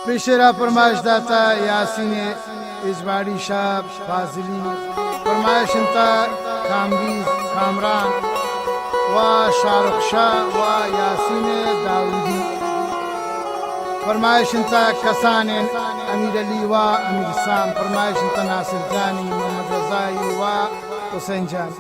پیشرا فرمایش داتا یاسین اجباری شاب فاضلی فرمایش انتا کامریز کامران و شارخ شاه و یاسین داودی فرمایش انتا کسان امیر علی و امیر سام فرمایش انتا ناصر جانی محمد رضایی و حسین جان.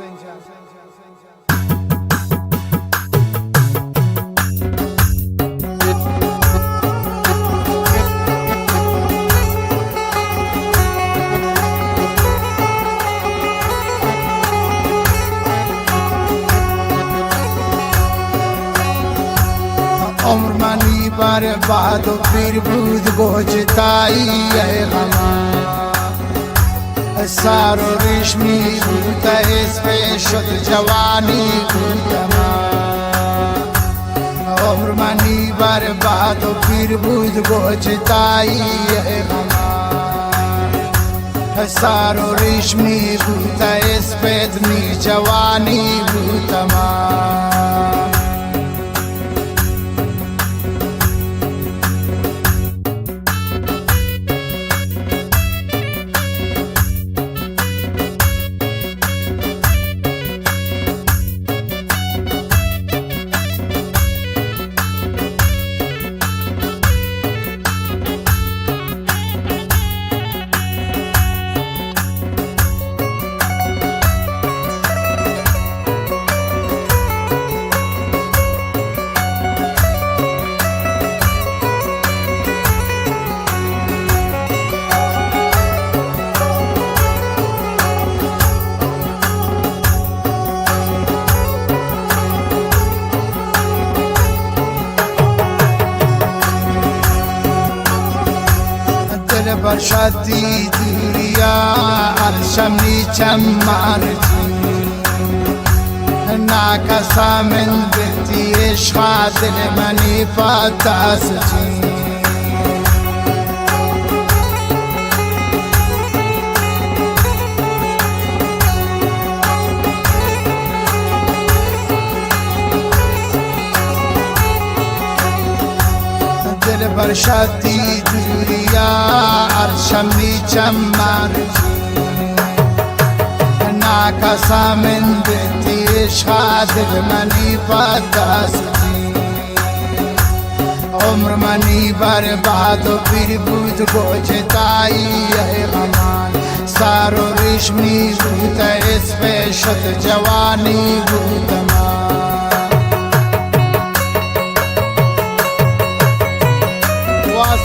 عمر منی برباد و پیر بود گوجتایی غمان سار و ریشمی بود اسم شد جوانی بودما عمر منی برباد و پیر بود گوجتایی غمان سار و ریشمی بود اسم می جوانی بودما برشادی دوریا عرشمنی چمارجی ناکسا من بهتی عشقا دل منی پاتاسجی دل برشادی دوریا عرشمی چمارجی ناکسا من بهتی عشقا دل منی پاتاسجی عمر منی برباد و پیر بود گوجتایی غمان سار و ریشمی بود اسم شد جوانی بودما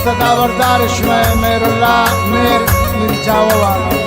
صداوردار شما میر الله میر جاوه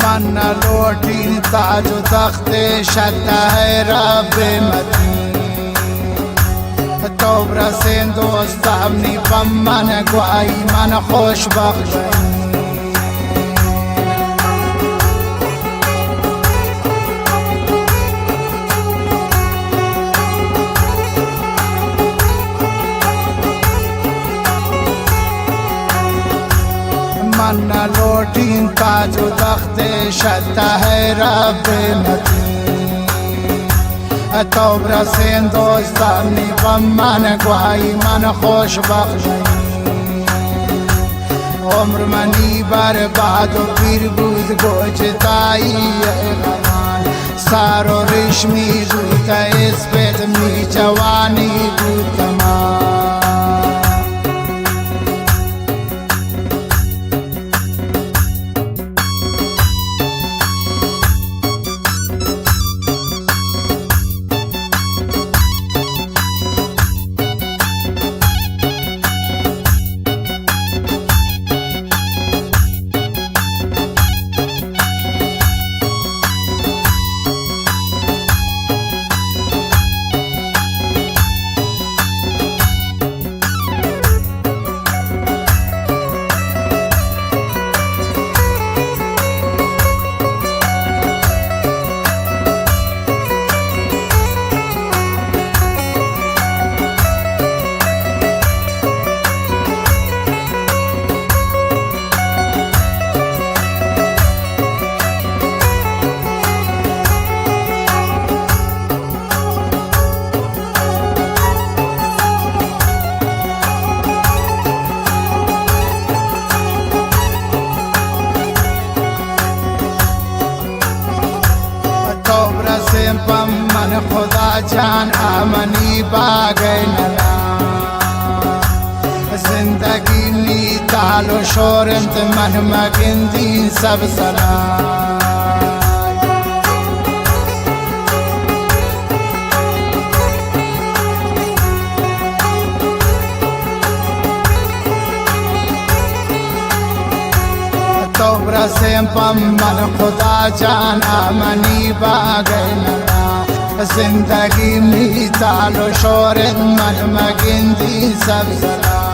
من لوٹین تاج و تخت شدہ ہے رب مدین تو برسین دوست امنی بم من گواهی من خوشبخت من لوٹین تاج و تخت شدہ ہے رب مدین تو برسین دوستانی بم من گواهی من خوشبخت عمر منی برباد و پیر بود گوجتایی غمان سار و ریشمی بود اسپت می جوانی بود تمام پم من خدا جان آمنی باگینلا زندگی می تال و شورنت من مگندین سب سلام تو برسیم پم من خدا جان آمنی باگینلا زندگی می تال و شورت من مگندی سب سلام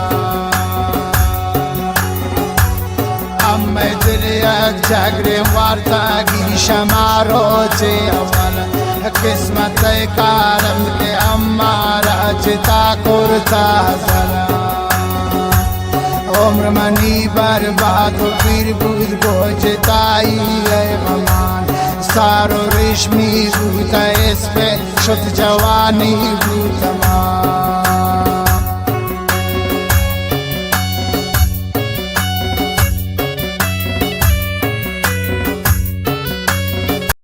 امی دل یک جگری وارتاگی شمارو چه اول قسمت کارم که امارا چتا کرتا زلام عمر منی برباد و پیر بود گوجتایی غمان سار و ریشمی بود اسب شد جوانی بود تمام